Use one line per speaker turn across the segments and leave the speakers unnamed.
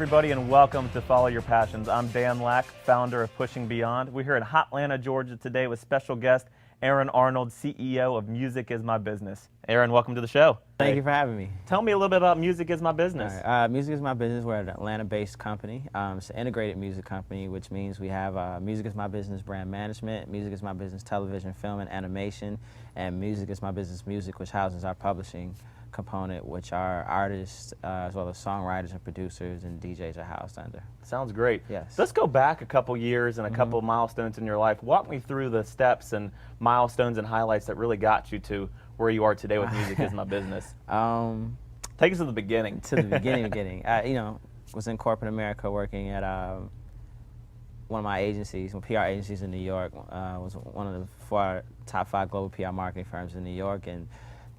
everybody, and welcome to Follow Your Passions. I'm Dan Lack, founder of Pushing Beyond. We're here in Hotlanta, Georgia today with special guest Aaron Arnold, CEO of Music Is My Business. Aaron, welcome to the show.
Thank you for having me.
Tell me a little bit about Music Is My Business.
Music Is My Business, we're an Atlanta-based company. It's an integrated music company, which means we have Music Is My Business Brand Management, Music Is My Business Television, Film, and Animation, and Music Is My Business Music, which houses our publishing component, which our artists, as well as songwriters and producers and DJs are housed under.
Sounds great.
Yes.
Let's go back a couple years and a couple milestones in your life. Walk me through the steps and milestones and highlights that really got you to where you are today with Music Is My Business. Take us to the beginning.
To the beginning. Was in corporate America working at one of my agencies, PR agencies in New York. Was one of the top 5 global PR marketing firms in New York, and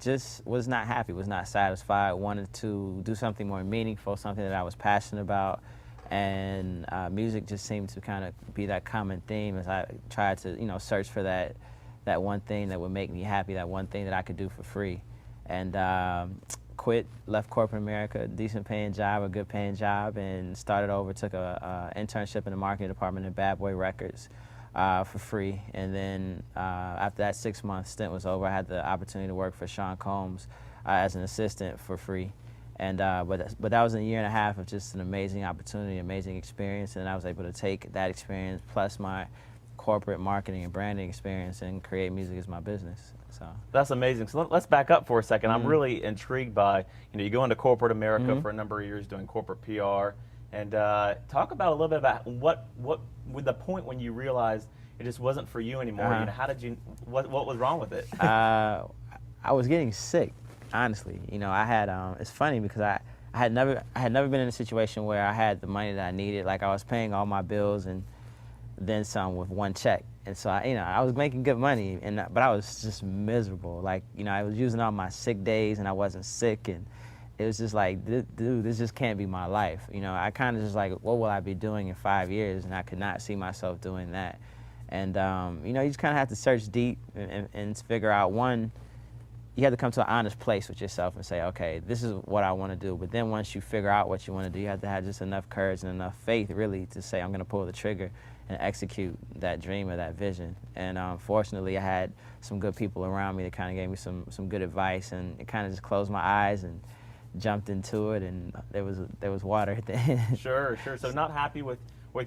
just was not happy, was not satisfied, wanted to do something more meaningful, something that I was passionate about, and music just seemed to kind of be that common theme as I tried to, search for that one thing that would make me happy, that one thing that I could do for free. And quit, left corporate America, decent paying job, a good paying job, and started over, took a internship in the marketing department at Bad Boy Records. For free, and then after that 6-month stint was over, I had the opportunity to work for Sean Combs as an assistant for free, and but that was a year and a half of just an amazing opportunity, amazing experience, and I was able to take that experience plus my corporate marketing and branding experience and create Music Is My Business. So
that's amazing. So let's back up for a second. I'm really intrigued by, you go into corporate America for a number of years doing corporate PR. And talk about a little bit about what with the point when you realized it just wasn't for you anymore. How did you? What was wrong with it?
I was getting sick, honestly. I had. It's funny because I had never been in a situation where I had the money that I needed. Like I was paying all my bills and then some with one check. And so I was making good money, but I was just miserable. Like I was using all my sick days and I wasn't sick, and it was just like, dude, this just can't be my life. I kind of just like, what will I be doing in 5 years? And I could not see myself doing that. And, you just kind of have to search deep and figure out, one, you have to come to an honest place with yourself and say, okay, this is what I want to do. But then once you figure out what you want to do, you have to have just enough courage and enough faith, really, to say, I'm going to pull the trigger and execute that dream or that vision. And fortunately, I had some good people around me that kind of gave me some good advice, and it kind of just closed my eyes and jumped into it, and there was water at the end.
Sure. So not happy with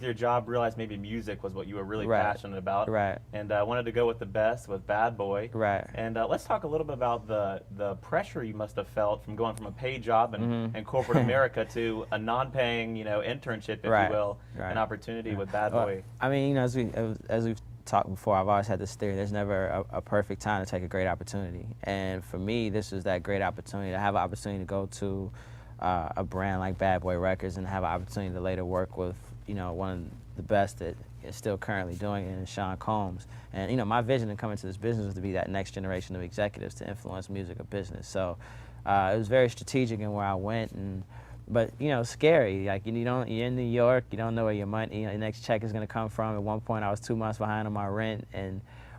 your job, realized maybe music was what you were really passionate about.
Right.
And wanted to go with the best, with Bad Boy.
Right.
And let's talk a little bit about the pressure you must have felt from going from a paid job in corporate America to a non-paying, internship, if you will, an opportunity with Bad Boy.
I mean, as we've talked before, I've always had this theory, there's never a perfect time to take a great opportunity. And for me, this was that great opportunity to have an opportunity to go to a brand like Bad Boy Records and have an opportunity to later work with, one of the best that is still currently doing it, is Sean Combs. And, my vision in coming to this business was to be that next generation of executives to influence music or business. So it was very strategic in where I went, but scary. Like you're in New York, you don't know where your money, your next check is going to come from. At one point, I was 2 months behind on my rent,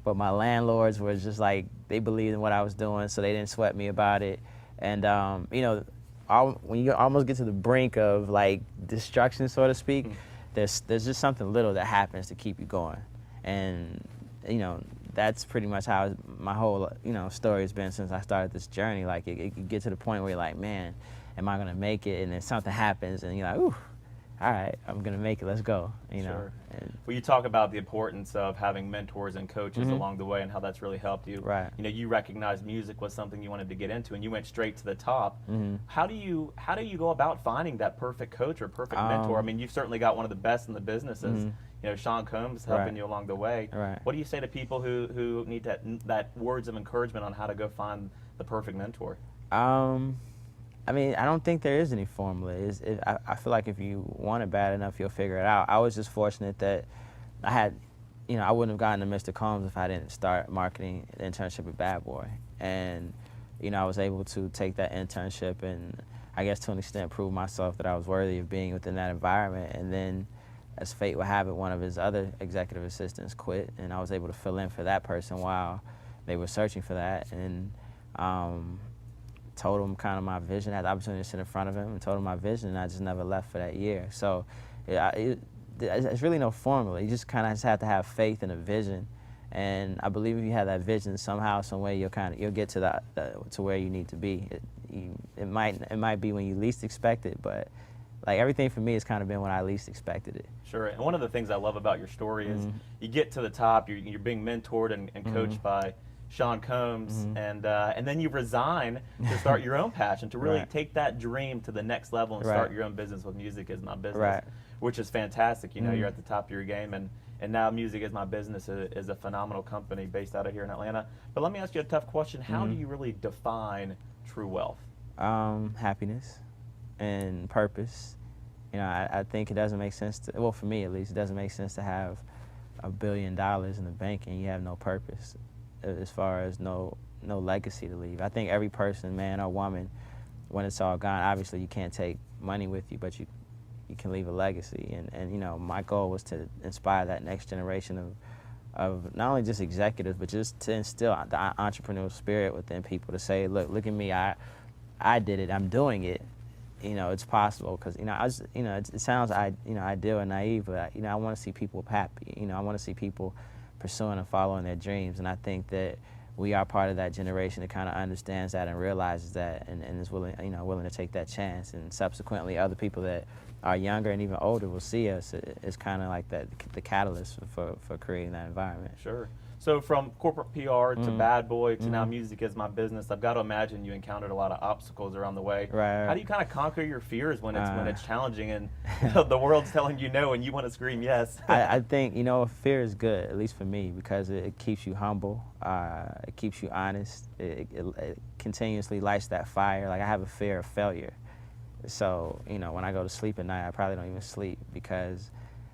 but my landlords were just like, they believed in what I was doing, so they didn't sweat me about it. And when you almost get to the brink of like destruction, so to speak, there's just something little that happens to keep you going, and that's pretty much how my whole story has been since I started this journey. Like it get to the point where you're like, man, am I gonna make it? And then something happens, and you're like, ooh, all right, I'm gonna make it. Let's go.
Sure. Well, you talk about the importance of having mentors and coaches along the way, and how that's really helped you.
Right.
You recognized music was something you wanted to get into, and you went straight to the top. How do you go about finding that perfect coach or perfect mentor? I mean, you've certainly got one of the best in the businesses. Sean Combs helping you along the way.
Right.
What do you say to people who need that words of encouragement on how to go find the perfect mentor?
I mean, I don't think there is any formula. I feel like if you want it bad enough, you'll figure it out. I was just fortunate that I had, I wouldn't have gotten to Mr. Combs if I didn't start marketing an internship with Bad Boy. And, I was able to take that internship and, I guess to an extent, prove myself that I was worthy of being within that environment. And then, as fate would have it, one of his other executive assistants quit, and I was able to fill in for that person while they were searching for that. And told him kind of my vision. I had the opportunity to sit in front of him and told him my vision, and I just never left for that year. So it's really no formula. You just kind of just have to have faith in a vision, and I believe if you have that vision, somehow, some way, you'll get to to where you need to be. It might be when you least expect it, but like everything for me has kind of been when I least expected it.
Sure, and one of the things I love about your story is you get to the top, you're being mentored and coached by Sean Combs, and then you resign to start your own passion, to really take that dream to the next level and start your own business with Music Is My Business, which is fantastic. You know, you're at the top of your game, and now Music Is My Business is a phenomenal company based out of here in Atlanta. But let me ask you a tough question. How do you really define true wealth?
Happiness and purpose. You know, I think it doesn't make sense to, well, for me at least, it doesn't make sense to have $1 billion in the bank and you have no purpose, as far as no legacy to leave. I think every person, man or woman, when it's all gone, obviously you can't take money with you, but you can leave a legacy. And you know, my goal was to inspire that next generation of not only just executives, but just to instill the entrepreneurial spirit within people, to say, look at me, I did it, I'm doing it. You know, it's possible, because, you know, it sounds, ideal and naive, but, you know, I want to see people happy. You know, I want to see people pursuing and following their dreams, and I think that we are part of that generation that kind of understands that and realizes that, and is willing to take that chance. And subsequently, other people that are younger and even older will see us as kind of like the catalyst for creating that environment.
Sure. So from corporate PR to Bad Boy to now Music Is My Business, I've got to imagine you encountered a lot of obstacles around the way.
Right.
How do you kind of conquer your fears when it's challenging and the world's telling you no and you want to scream yes?
I think, you know, fear is good, at least for me, because it keeps you humble, it keeps you honest, it continuously lights that fire. Like, I have a fear of failure. So, you know, when I go to sleep at night, I probably don't even sleep, because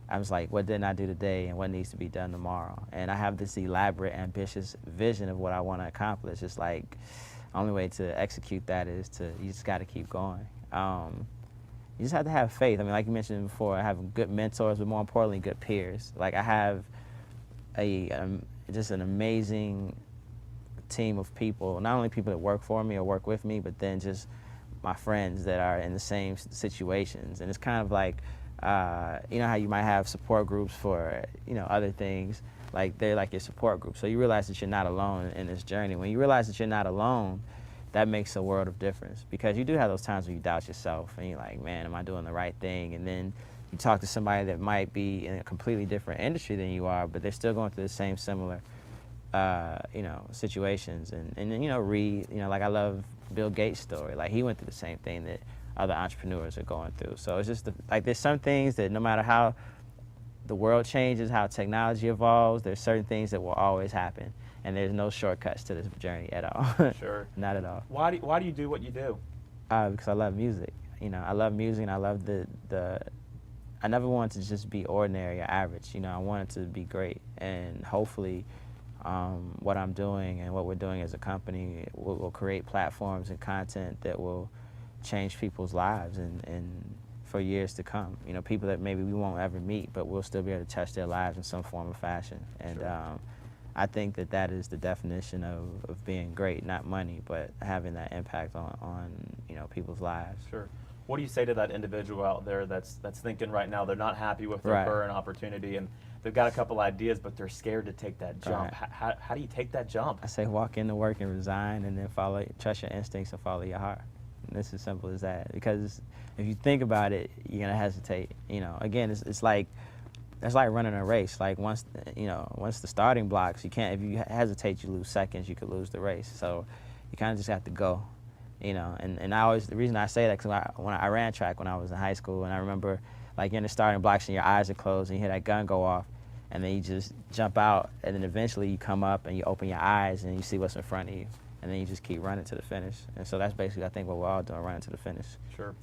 I was like, what didn't I do today and what needs to be done tomorrow? And I have this elaborate, ambitious vision of what I want to accomplish. It's like, only way to execute that is you just got to keep going. You just have to have faith. I mean, like you mentioned before, I have good mentors, but more importantly, good peers. Like, I have just an amazing team of people, not only people that work for me or work with me, but then just my friends that are in the same situations. And it's kind of like, you know how you might have support groups for, you know, other things, like they're like your support group. So you realize that you're not alone in this journey. When you realize that you're not alone, that makes a world of difference, because you do have those times when you doubt yourself and you're like, man, am I doing the right thing? And then you talk to somebody that might be in a completely different industry than you are, but they're still going through the same similar, you know, situations. And then, you know, read, you know, like I love Bill Gates' story. Like, he went through the same thing that other entrepreneurs are going through. So it's just like, there's some things that no matter how the world changes, how technology evolves, there's certain things that will always happen, and there's no shortcuts to this journey at all.
Sure.
Not at all.
Why do you do what you do?
Because I love music. You know, I love music, and I love I never wanted to just be ordinary or average. You know, I wanted to be great, and hopefully what I'm doing and what we're doing as a company will create platforms and content that will change people's lives and for years to come. You know, people that maybe we won't ever meet, but we'll still be able to touch their lives in some form or fashion. And sure. I think that is the definition of being great, not money, but having that impact on you know, people's lives.
Sure. What do you say to that individual out there that's thinking right now they're not happy with their current opportunity, and they've got a couple ideas, but they're scared to take that jump? Right. How do you take that jump?
I say walk into work and resign, and then trust your instincts and follow your heart. And it's as simple as that. Because if you think about it, you're gonna hesitate. You know, again, it's like running a race. Like, once the starting blocks, you can't. If you hesitate, you lose seconds. You could lose the race. So you kind of just have to go. You know, and the reason I say that, because when I ran track when I was in high school, and I remember, like, you're in the starting blocks and your eyes are closed and you hear that gun go off, and then you just jump out, and then eventually you come up and you open your eyes and you see what's in front of you, and then you just keep running to the finish. And so that's basically, I think, what we're all doing, running to the finish.
Sure.